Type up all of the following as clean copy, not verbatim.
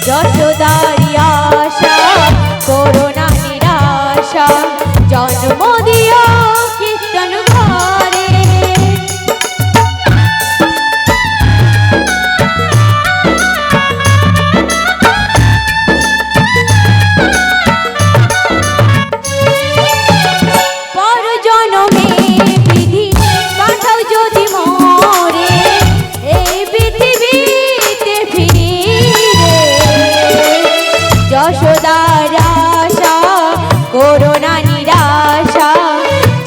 যশোদারি আশা corona নিরাশা জন্ম দিও কীর্তন ঘরে যশোদার আশা করোনা নিরাশা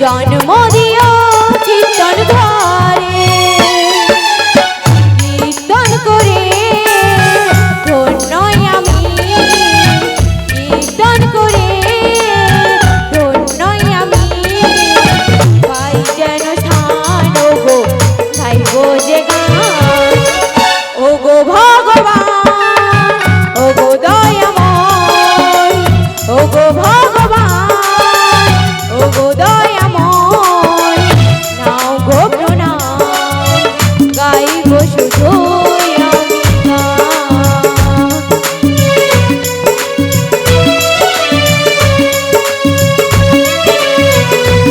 জন্ম দিও কীর্তন ঘরে কীর্তন করে ধন্য আমি কীর্তন করে ধন্য আমি পাই যেন স্থান ওগো গাইব যে গান ওগো ভগবান ওগো দয়াময় ওগো ভগবান ওগো দয়াময় নাও গো প্রণাম গাইব শুধু আমি গান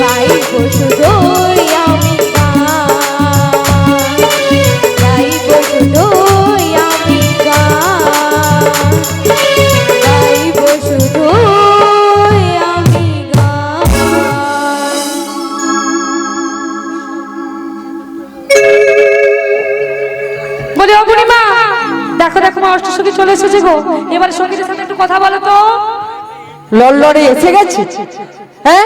গাইব শুধু আমি গান গাইব শুধু আমি গান গাইব শুধু আমি গান বলে ও বুড়িমা দেখো দেখো মা অষ্টসখী চলে এসেছে গো এবার সঙ্গীদের সাথে একটু কথা বলো তো লল্লরে এসে গেছে হ্যাঁ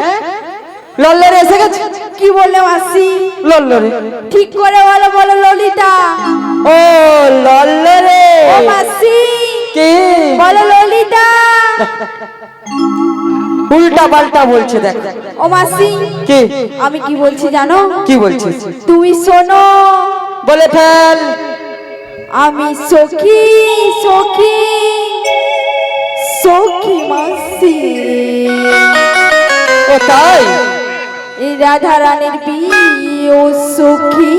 লল্লরে এসে গেছে কি বললে মাসি লল্লরে ঠিক করে বলো বলো ললিতা ও লল্লরে ও মাসি কে বলো ললিতা উল্টা পাল্টা বলছে দেখ ও মাসি কে আমি কি বলছি জানো কি বলছিস তুমি শোনো বলে ফেল আমি সখী সখী সখী মাসি ও তাই এই রাধা রানীর বিয়ে ও সখী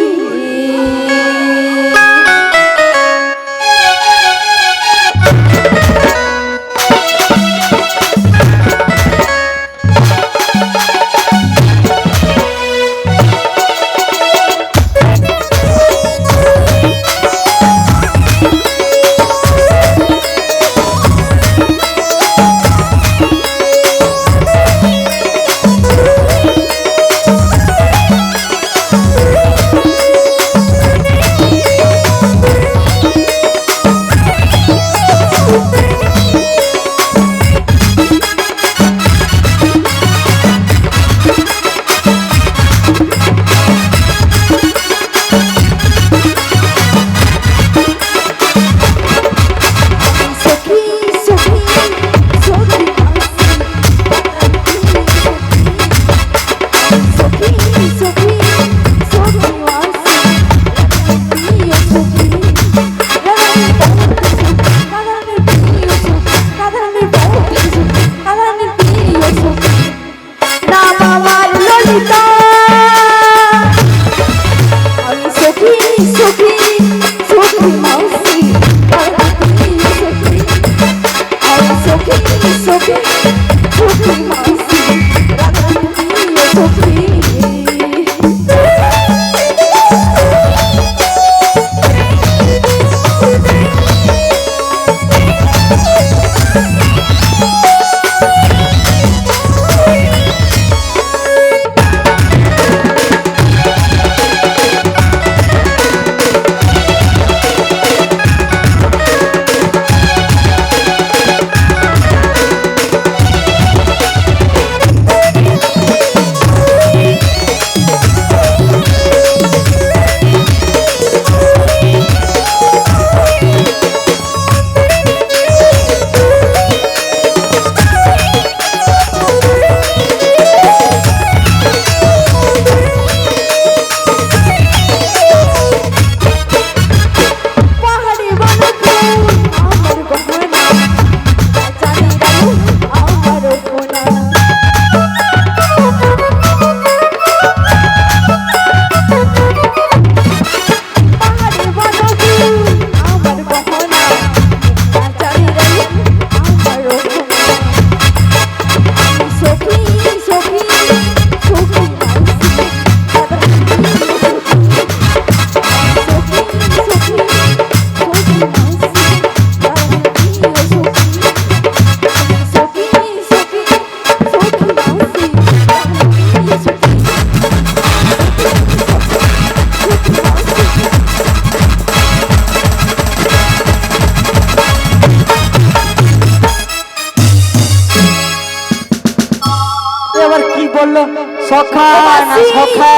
সখা না মাসি। সখা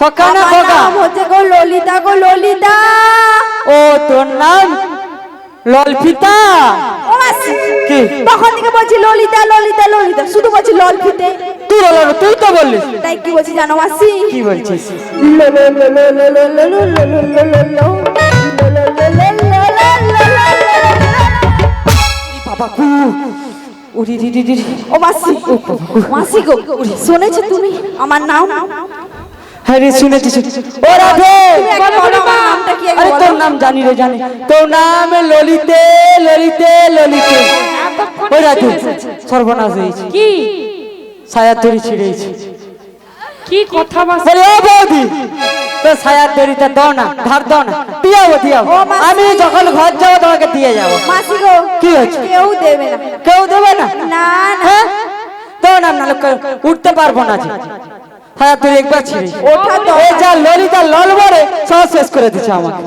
সখা না আমার খোকা নাম হচ্ছে গো ললিতা গো ললিতা। ও তোর নাম ললফিতা ও মাসি কি তখন থেকে বলছি ললিতা ললিতা ললিতা শুধু বলছি ললফিতে। তুই তুই তো বললিস তাই কি বলছি জানো মাসি? কি বলছিস লো লো লো লো লো লো লো লো লো লো লো লো লো। লো লো লো লো লো লো লো লো লো। বাবা কু উড়ি রি রি রি ও মাসি মাসি গো শুনেছো তুমি আমার নাম? হ্যাঁ রে শুনেছি শুনেছি। ও রাধে তুমি আগে বলো আমার নামটা কি আগে আরে বলো। তোর নাম জানি রে জানি তোর নাম ললিতে ললিতে ললিতে এতক্ষণ ও রাধে এসে এসেছে। সর্বনাশ হয়েছে কি ছায়ার দড়ি ছিঁড়েছে কি কথা বাস বলে ও বৌদি তো ছায়ার দড়িটা দাও না ধার দাও না দিয়াবো দিয়াবো ও মাসি। আমি যখন ঘর যাবো তোমাকে দিয়ে যাবো মাসি গো কি হয়েছে? কেউ দেবে না। কেউ দেবে না না না হ্যাঁ দাও না নাহলে উঠতে পারবো না যে ছায়ার দড়ি একবার ছিঁড়ে ওঠা তো এই যা ললিতা লল বলে সব শেষ করে দিচ্ছে আমাকে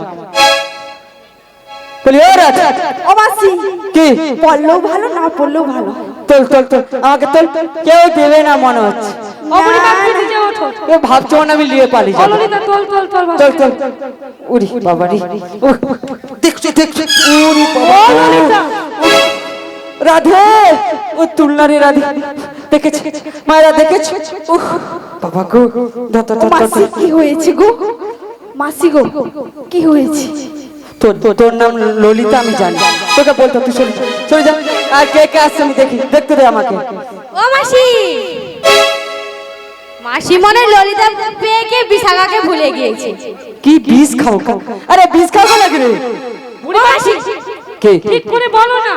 বলি ও রাধে ও মাসি কি পড়লেও ভালো না পড়লেও ভালো। তোল তোল তোল আমাকে তোল কেউ দেবে না মনে হচ্ছে অবনীমা ফিরে যে ওঠো এ ভাবছো না আমি নিয়ে পালিয়ে যাবো অললিতা তোল তোল তোল চল চল উড়ি বাবারি দেখছি দেখছি উড়ি বাবা অললিতা রাধে ও তুলনারে রাধে দেখেছি মায়েরা দেখেছি উহ বাবা গো দাদা ও মাসি দাদা কি হয়েছে গো? মাসি গো কি হয়েছে? তোর তোর নাম ললিতা আমি জানি তোকে বলতো তুই চলে চলে যা আর কে কে আসছে আমি দেখি দেখতে দে আমাকে ও মাসি মাসি মনে হয় ললিতা পেয়েকে বিশাখাকে ভুলে গিয়েছে। কি বিষ খাও কা আরে বিষ খাও নাকি রে বুড়ি মাসি কে ঠিক করে বলো না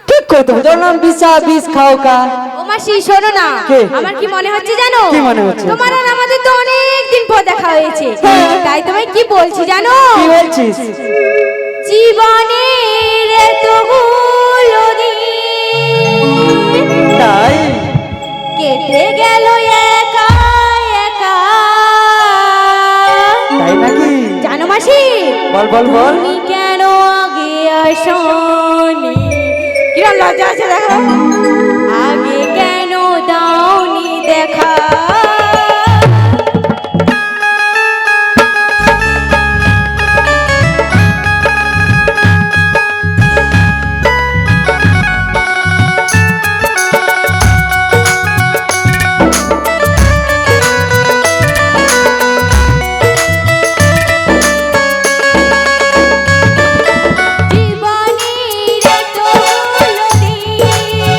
ঠিক করে তো তোর নাম বিশা বিষ খাও কা ও মাসি শোনো না, কে? আমার কি মনে হচ্ছে জানো? কি মনে হচ্ছে? তোমার আর আমাদের তো অনেক দিন পর দেখা হয়েছে, তাই তোমায় কি বলছি জানো? কি বলছিস জীবনের এতগুলো দিন তাই কেটে গেল একা একা। তাই নাকি জানো মাসি বল বল বল তুমি কেন আগে আসনি? কিরম লজ্জা আছে দেখো, আগে কেন দাওনি দেখা? জীবনের এতগুলো দিন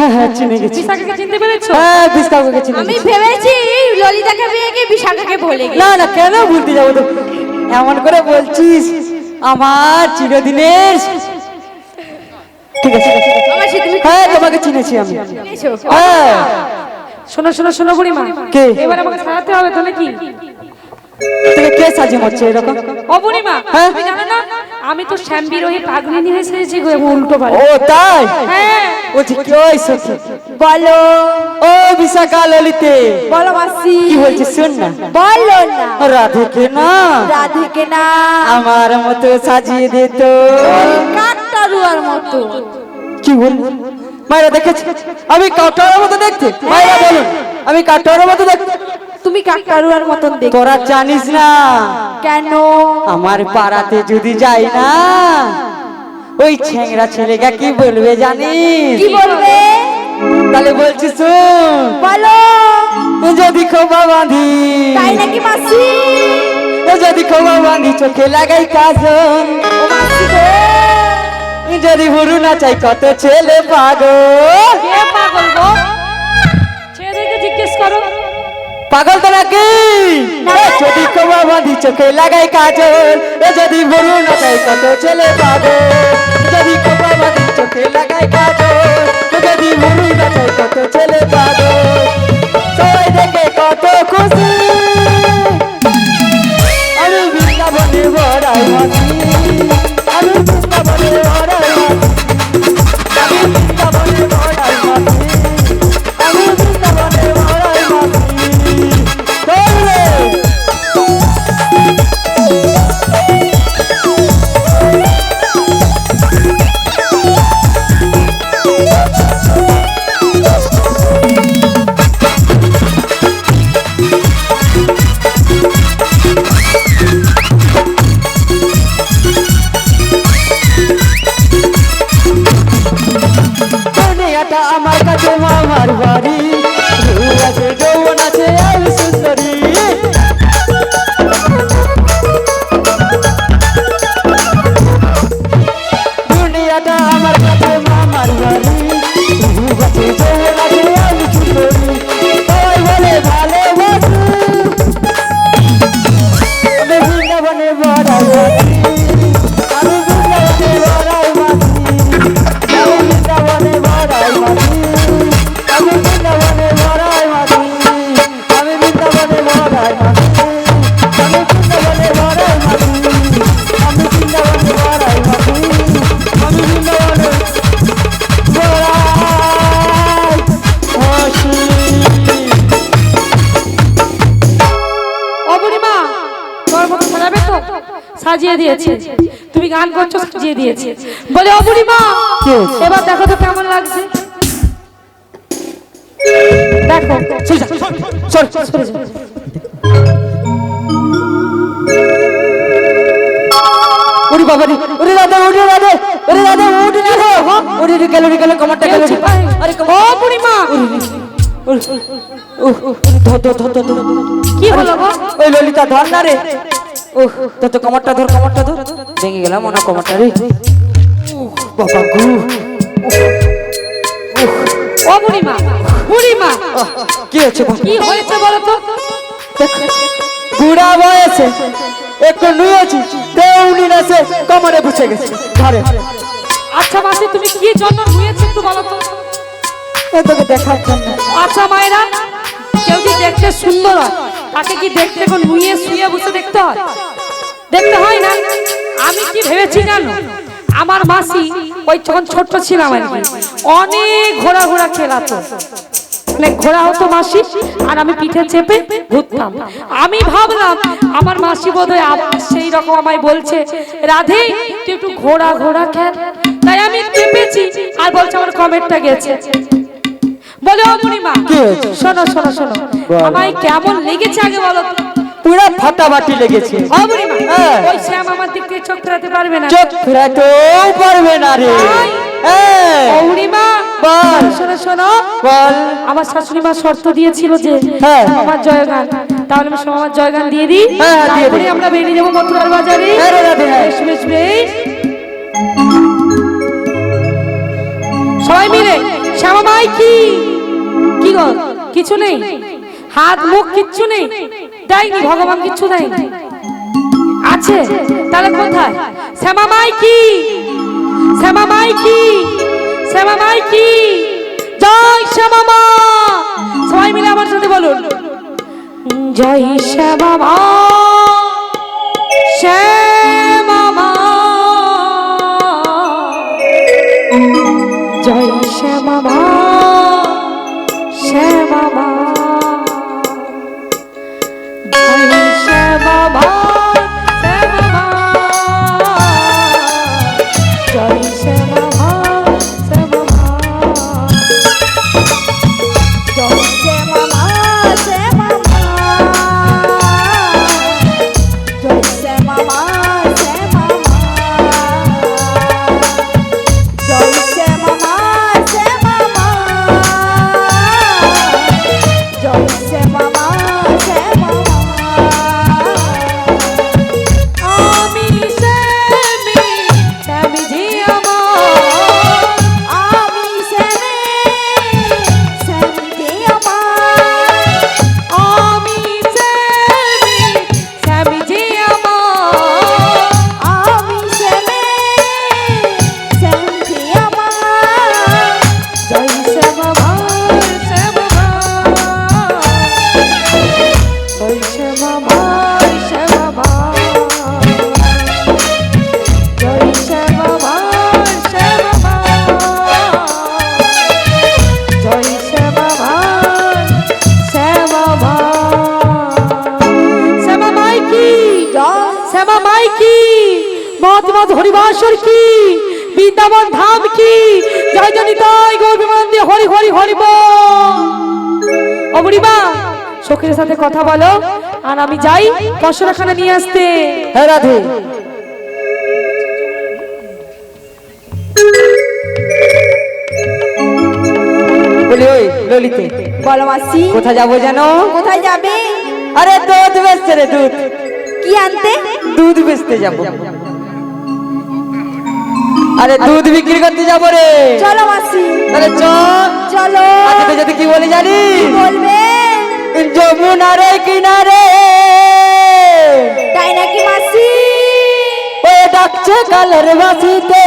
হ্যাঁ হ্যাঁ চিনে গেছি। বিশাখাকে চিনতে পেরেছো? হ্যাঁ বিশাখাকে চিনে আমি গেছি। ভেবেছি ললিতাকে বিয়ে গিয়ে বিশাখাকে বলে গেছি। না না কেন ভুলতে যাবো তো, এমন করে বলছিস আমার চিরদিনের। ঠিক আছে আমার সে তুমি হ্যাঁ তোমাকে চিনেছি আমি। চিনেছো? হ্যাঁ শোনো শোনো শোনো বুড়িমা, কে? এবার আমাকে সাজাতে হবে তো নাকি? তোকে কে সাজিয়ে মারছে এরকম? ও বুড়িমা, হ্যাঁ? তুমি জানো না আমি তো শ্যামবিরোহী পাগলিনী হয়ে এসেছি গো, এবং উল্টো পাল্টা। ও তাই? হ্যাঁ বলছি কি ওই সখী? বলো ও বিশাখা ললিতে, বলো মাসি কি বলছিস শোন না। বলো না রাধেকে না রাধিকে না আমার মতো সাজিয়ে দে তো। কাকতারুয়ার মতো। কি বল মায়েরা দেখেছে আমি কাটার মতো দেখতে? মায়েরা বলুন আমি কাটার মতো দেখতে? তুমি কাকতারুয়ার মতন দেখ। তোরা জানিস না কেন? আমার পাড়াতে যদি যাই না ওই ছেংরা ছেলেটা কি বলবে জানিস? কি বলবে? তাহলে বলছি শুন, বলো। যদি খোবা বাঁধি, তাই নাকি মাসি? যদি খোবা বাঁধি চোখে লাগাই কাজল, ও মাসি গো, যদি ভুরু না চাই কত ছেলে পাগল। কে পাগল গো? ছেলেদেরকে জিজ্ঞেস করো। পাগল তো নাকি? যদি খোবা বাঁধি চোখে লাগাই কাজল, যদি ভুরু না চাই কত ছেলে পাগল। যদি খোবা বাঁধি চোখে লাগাই কাজল, যদি ভুরু না চাই কত ছেলে পাগল। সবাই দেখে কত খুশি, আমি বৃন্দাবনে বড়াই মাছি, আমি বৃন্দাবনে বড়াই মাছি, আমি বৃন্দাবনে বড়াই মাছি, আমি বৃন্দাবনে বড়াই মাছি। চলবে দুনিয়াটা আমার কাছে মামার বাড়ি, রূপ আছে যৌবন আছে আর সুন্দরী। দুনিয়াটা আমার কাছে মামার বাড়ি, রূপ আছে যৌবন আছে আর সুন্দরী। সবাই বলে ভালোবাসি, আমি বৃন্দাবনে বড়াই মাছি, আমি বৃন্দাবনে বড়াই মাছি, আমি বৃন্দাবনে বড়াই মাছি, আমি বৃন্দাবনে বড়াই মাছি, আমি বৃন্দাবনে বড়াই মাছি, আমি বৃন্দাবনে বড়াই মাছি, আমি বৃন্দাবনে বড়াই মাছি, আমি বৃন্দাবনে বড়াই মাছি। ও বুড়িমা, তোর মতো সাজাবে তো? সাজিয়ে দিয়েছে। তুমি গান করছো, সাজিয়ে দিয়েছে। বলে ও বুড়িমা, কি হয়েছে? এবার দেখো তো কেমন লাগছে। দেখো সরে যা, সর, সরে যা। ওরে বাবা রে, ওরে দাদা, ওরে দাদা, ওরে দাদা, ওরে দাদা, ওরে রে, গেল রে, গেল, কমারটা গেল রে। আরে ও বুড়িমা, ওরে, ধর, ধর, ধর, ধর, ধর। কি হলো গো? ওই ললিতা ধর না রে। ধর তো কমারটা ধর, কমারটা ধর। ভেঙে গেলাম মনে হয় কমারটা রে। বাবা গু। ও বুড়িমা, বুড়িমা, কি হচ্ছে বাবা? কি হয়েছে বলো তো? বুড়া বয়সে একটু নুয়েছি, দেউনি নাচে কমরে বুঝে গেছে ধরে। আচ্ছা মাসি, তুমি কি জন্য নুয়েছো একটু বলো তো? তোকে দেখার জন্য। আচ্ছা মায়েরা, কেউ যদি দেখতে সুন্দর হয় তাকে কি দেখতে এখন নুয়ে শুয়ে বসে দেখতে হয়? দেখতে হয় না। আমি কি ভেবেছি জানো, আমার মাসি ওই যখন ছোট ছিলাম আর কি, অনেক ঘোরা খেলাতো, মানে ঘোড়া হতো মাসি, আর আমি পিঠে চেপে ঘুরতাম। আমি ভাবলাম আমার মাসি বোধহয় আবার সেই রকম আমায় বলছে, রাধে তুই একটু ঘোড়া খেল। তাই আমি চেপেছি, আর বলছে আমার কমেন্টটা গেছে। বলে ও বুড়িমা, শোনো শোনো শোনো, আমায় কেমন লেগেছে আগে বলো তো? পুরো ফাটাফাটি লেগেছে। ও বুড়িমা, ওই শ্যাম আমার দিক থেকে চোখ ফেরাতে পারবে না। চোখ ফেরাতেও পারবে না রে। ও বুড়িমা, বল, শোনো শোনো, বল। আমার শাশুড়ি মা শর্ত দিয়েছিল যে হ্যাঁ। আমার জয়গান, তাহলে আমি আমার জয়গান দিয়ে দিই। হ্যাঁ, দিয়ে তারপরে দিই। আমরা বেরিয়ে যাবো মথুরার বাজারে। হ্যাঁ রে রাধে, হ্যাঁ। বেশ বেশ বেশ, সবাই মিলে শ্যামা মাই কি গো কিছু নেই, হাত মুখ কিচ্ছু নেই, দেয়নি ভগবান কিচ্ছু দেয়নি, আছে তাহলে কোথায়? শ্যামা মাই শ্যামা মাই শ্যামা মাই জয় শ্যামা মা, সবাই মিলে আমার সাথে বলুন জয় শ্যামা মা, শ্যামা মা, জয় শ্যামা মা, শ্যামা মা, জয় শ্যামা মা, শ্যামা মা, জয় শ্যামা মা, শ্যামা মা, জয় শ্যামা মা, শ্যামা মা, জয় শ্যামা মা, শ্যামা মা, জয় শ্যামা মা, শ্যামা মা, জয় শ্যামা মা, শ্যামা মা। আমি শ্যামি জি আমার, আমি শ্যামে, শ্যামে যে আমার, আমি শ্যামি জি আমার, আমি শ্যামে, শ্যামে যে আমার। জয় শ্যামা মা, শ্যামা মা, জয় শ্যামা মা, শ্যামা মা, জয় শ্যামা মা, শ্যামা মা, জয় শ্যামা মা, শ্যামা মা। শ্যামা মাই কি, শ্যামা মাই কি, মহাত্মা হরিবাসর কি, বৃন্দাবন ধাম কি, জয় জনিতাই গৌর বিমানন্দে হরি হরি হরি বল। ও বুড়িমা সখীর সাথে কথা বলো, আর আমি যাই কসরাখানা নিয়ে আসতে। হ্যাঁ রাধে, বলি ওই ললিতে বলো মাসি, কোথায় যাবো জানো? কোথায় যাবে? আরে দুধ বেচতে রে, দুধ কি আনতে? দুধ বেচতে যাবো। আরে দুধ বিক্রি করতে যাবো রে। চলো মাসি, তাহলে চল। চলো। আজকে যদি কি বলে জানিস? বলবে যমুনার কিনারে তাই নাকি মাসি? ও ডাকছে কালের বাসিতে,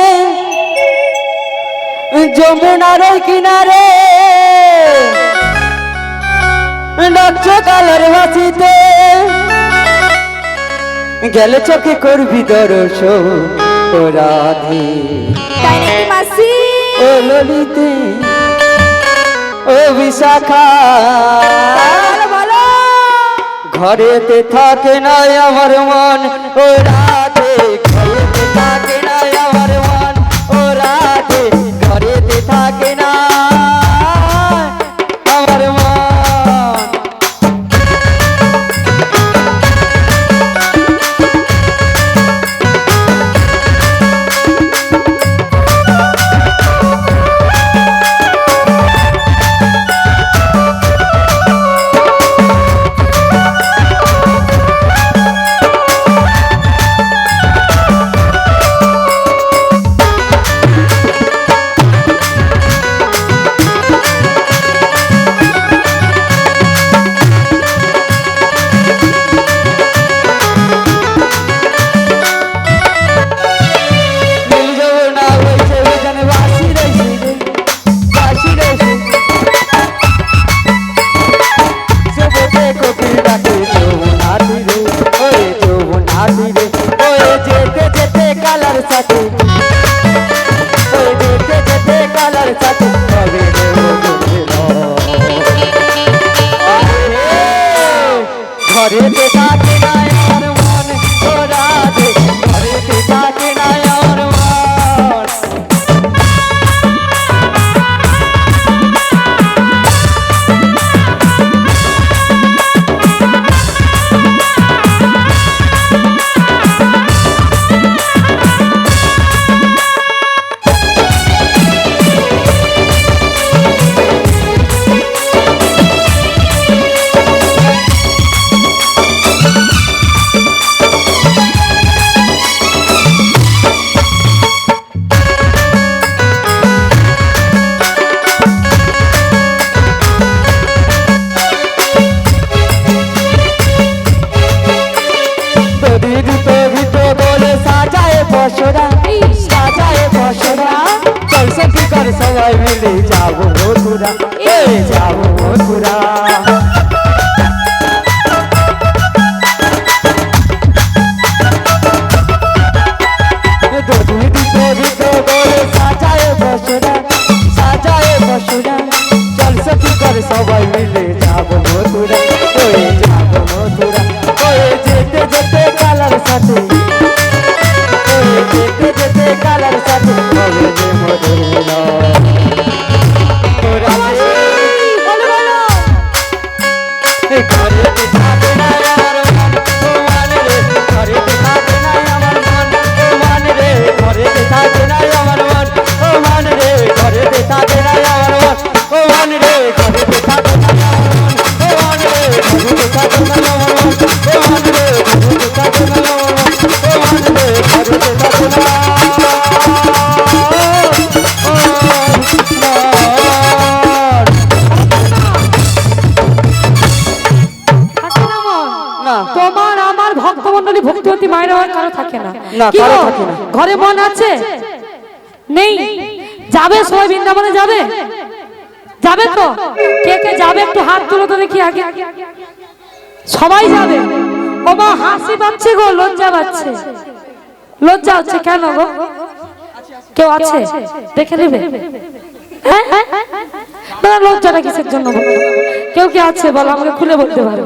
যমুনার কিনারে ডাকছে কালের বাসিতে, গেলে চোখে করবি দর্শন ও রাধে, তাই নাকি মাসি? ও ললিতে, ও বিশাখা, বলো বলো। ঘরেতে থাকে না আমার মন ও রাধে, ঘরেতে থাকে না আমার মন ও রাধে, ঘরেতে থাকে না আমার মন। ঘরেতে থাকে না আমার মন ও রাধে, ঘরেতে থাকে না আমার মন। মিলে যাবো মথুরা, যাবো মথুরা। সাজায় বসরা, সাজায় বসরা, চল সখী কর সবাই মিলে যাবো মথুরা, যাবো মথুরা। যেতে যেতে কালার সাথে, যেতে যেতে কালার সাথে হবে যে মধুরা। ঘরে দেখাবে না আমার মন, ও মান রে, ঘরে দেখাবে না আমার মন, ও মান রে, ঘরে দেখাবে না আমার মন, ও মান রে, ঘরে দেখাবে না আমার মন, ও মান রে, ঘরে দেখাবে না আমার মন, ও মান রে, ঘরে দেখাবে না আমার মন, ও মান রে, ঘরে দেখাবে না আমার মন, ও মান রে, ঘরে দেখাবে না। তোমার আমার ভক্তমণ্ডলী ভক্তিবতী মায়ের আর কারো থাকে না, না, কি কারো গো? থাকে না। ঘরে মন আছে নেই? যাবে সবাই বৃন্দাবনে যাবে? যাবে তো? কে কে যাবে একটু হাত তুলো তো দেখি আগে। সবাই যাবে। ও মা হাসি পাচ্ছে গো, লজ্জা পাচ্ছে। লজ্জা হচ্ছে কেন গো? কেউ আছে দেখে নেবে? হ্যাঁ? না, লজ্জাটা কিসের জন্য বলো? কেউ কি আছে বলো, আমাকে খুলে বলতে পারো,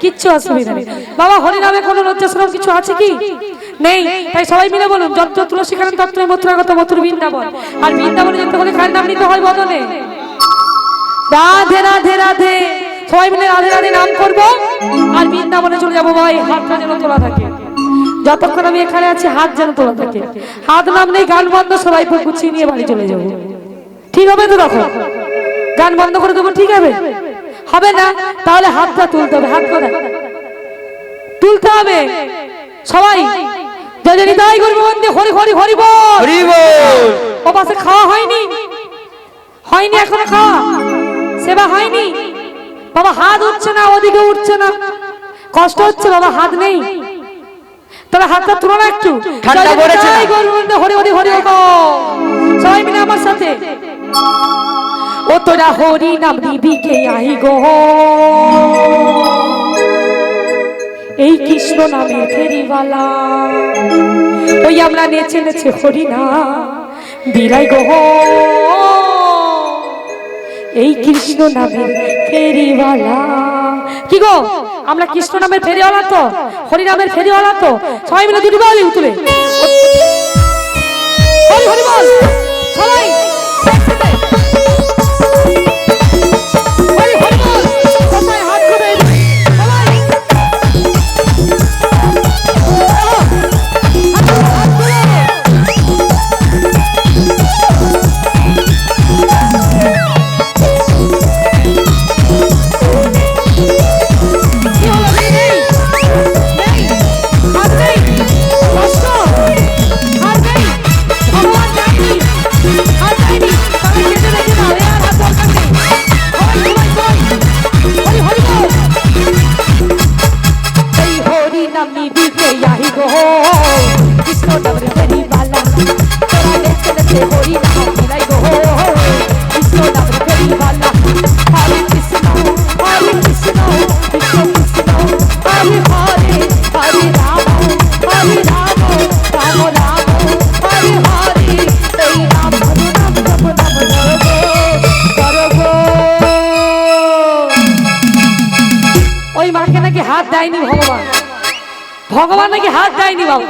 কিচ্ছু অসুবিধা নেই। বাবা হরিনামে কোনো লজ্জা শরম কিছু আছে কি? নেই। তাই সবাই মিলে বলুন, যত্র তুলসী কারণ তত্র মথুরাগত মথুর বৃন্দাবন। আর বৃন্দাবনে যেতে হলে কার নাম নিতে হয় বদনে? রাধে রাধে রাধে। সবাই মিলে রাধে রাধে নাম করবো আর বৃন্দাবনে চলে যাবো। ভাই হাতটা যেন তোলা থাকে, যতক্ষণ আমি এখানে আছি হাত যেন তোলা থাকে। হাত নাম নেই, গান বন্ধ, সবাই গুছিয়ে নিয়ে বাড়ি চলে যাবো। ঠিক হবে তো? তখন গান বন্ধ করে দেবো, ঠিক হবে? হবে না? তাহলে হাতটা তুলতে হবে। হাত কোথায় তুলতে হবে? সবাই জয় জয় নিতাই গৌর বন্দে হরি হরি হরি বল, হরি বল। ও পাশে খাওয়া হয়নি? হয়নি এখনো খাওয়া? সেবা হয়নি? বাবা হাত উঠছে না, ওদিকে উঠছে না, কষ্ট হচ্ছে বাবা, হাত নেই। তাহলে হাতটা তুলো না একটু। ঠান্ডা পড়েছে না? গৌর বন্দে হরি হরি হরি বল। সবাই মিলে আমার সাথে। ও তোরা হরি নাম নিবি কে আই গো, এই কৃষ্ণ নামে ফেরিওয়ালা। ওই আমরা নেচে নেচে হরি না বিরাই গো, এই কৃষ্ণ নামের ফেরিওয়ালা। কি গো, আমরা কৃষ্ণ নামের ফেরিওয়ালা তো, হরি নামের ফেরিওয়ালা তো। সবাই মিলে দুটি বলি তুলে হরি হরি বল। সবাই ভগবান নাকি হাত দেয়নি বাবা।